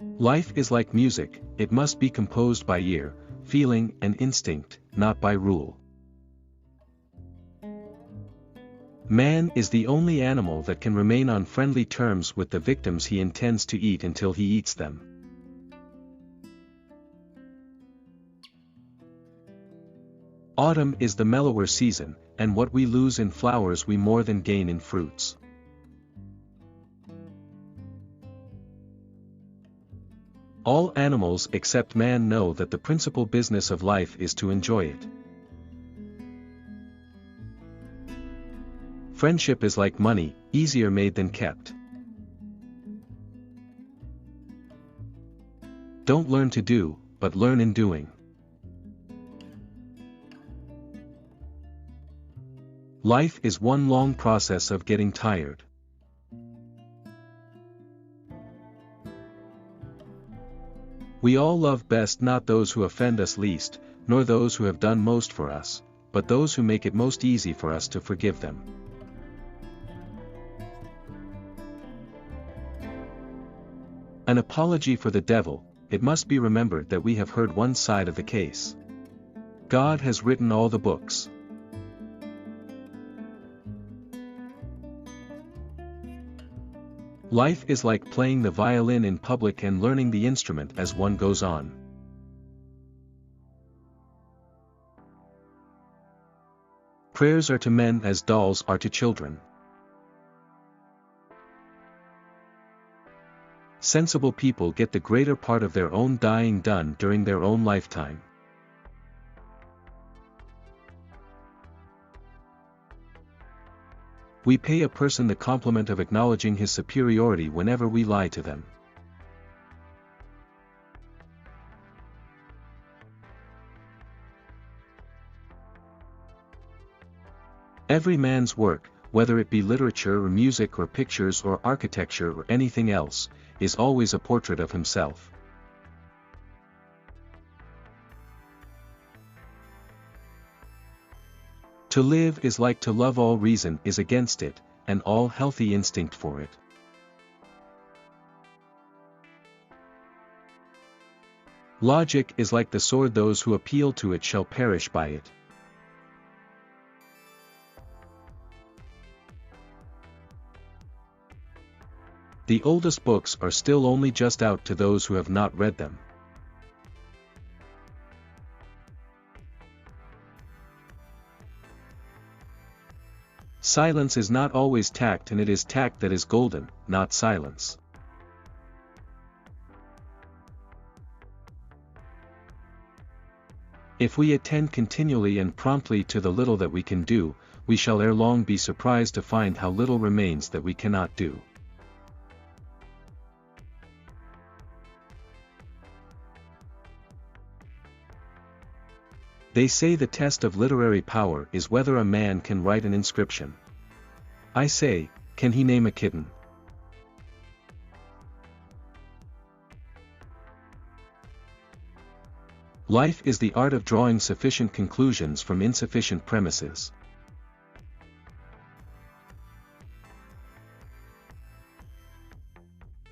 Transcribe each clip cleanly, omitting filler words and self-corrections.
Life is like music, it must be composed by ear, feeling and instinct, not by rule. Man is the only animal that can remain on friendly terms with the victims he intends to eat until he eats them. Autumn is the mellower season, and what we lose in flowers we more than gain in fruits. All animals except man know that the principal business of life is to enjoy it. Friendship is like money, easier made than kept. Don't learn to do, but learn in doing. Life is one long process of getting tired. We all love best not those who offend us least, nor those who have done most for us, but those who make it most easy for us to forgive them. An apology for the devil. It must be remembered that we have heard one side of the case. God has written all the books. Life is like playing the violin in public and learning the instrument as one goes on. Prayers are to men as dolls are to children. Sensible people get the greater part of their own dying done during their own lifetime. We pay a person the compliment of acknowledging his superiority whenever we lie to them. Every man's work, whether it be literature or music or pictures or architecture or anything else, is always a portrait of himself. To live is like to love. All reason is against it, and all healthy instinct for it. Logic is like the sword. Those who appeal to it shall perish by it. The oldest books are still only just out to those who have not read them. Silence is not always tact, and it is tact that is golden, not silence. If we attend continually and promptly to the little that we can do, we shall ere long be surprised to find how little remains that we cannot do. They say the test of literary power is whether a man can write an inscription. I say, can he name a kitten? Life is the art of drawing sufficient conclusions from insufficient premises.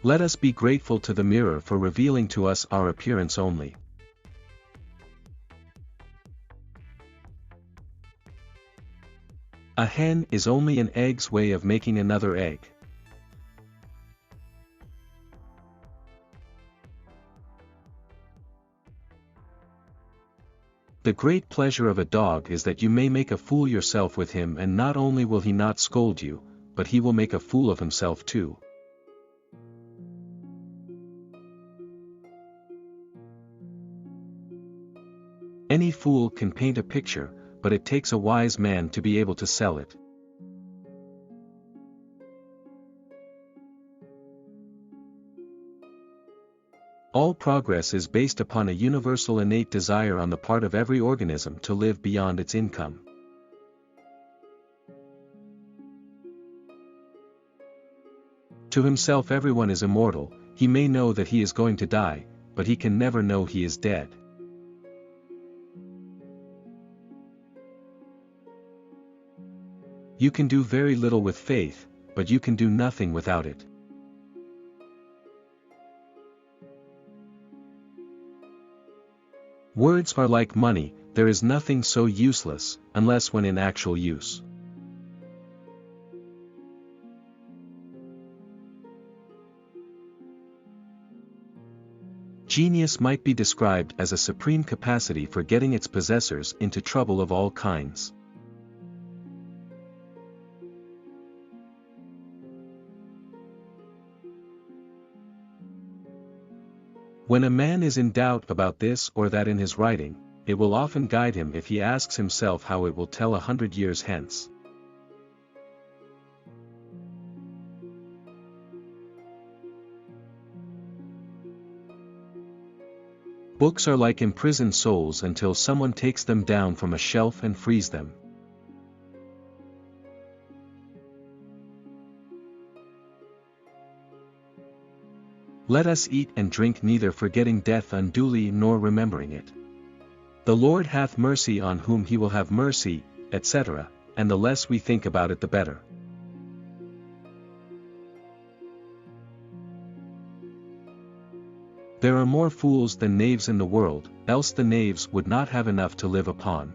Let us be grateful to the mirror for revealing to us our appearance only. A hen is only an egg's way of making another egg. The great pleasure of a dog is that you may make a fool yourself with him, and not only will he not scold you, but he will make a fool of himself too. Any fool can paint a picture, but it takes a wise man to be able to sell it. All progress is based upon a universal innate desire on the part of every organism to live beyond its income. To himself everyone is immortal. He may know that he is going to die, but he can never know he is dead. You can do very little with faith, but you can do nothing without it. Words are like money, there is nothing so useless, unless when in actual use. Genius might be described as a supreme capacity for getting its possessors into trouble of all kinds. When a man is in doubt about this or that in his writing, it will often guide him if he asks himself how it will tell 100 years hence. Books are like imprisoned souls until someone takes them down from a shelf and frees them. Let us eat and drink, neither forgetting death unduly nor remembering it. The Lord hath mercy on whom he will have mercy, etc., and the less we think about it the better. There are more fools than knaves in the world, else the knaves would not have enough to live upon.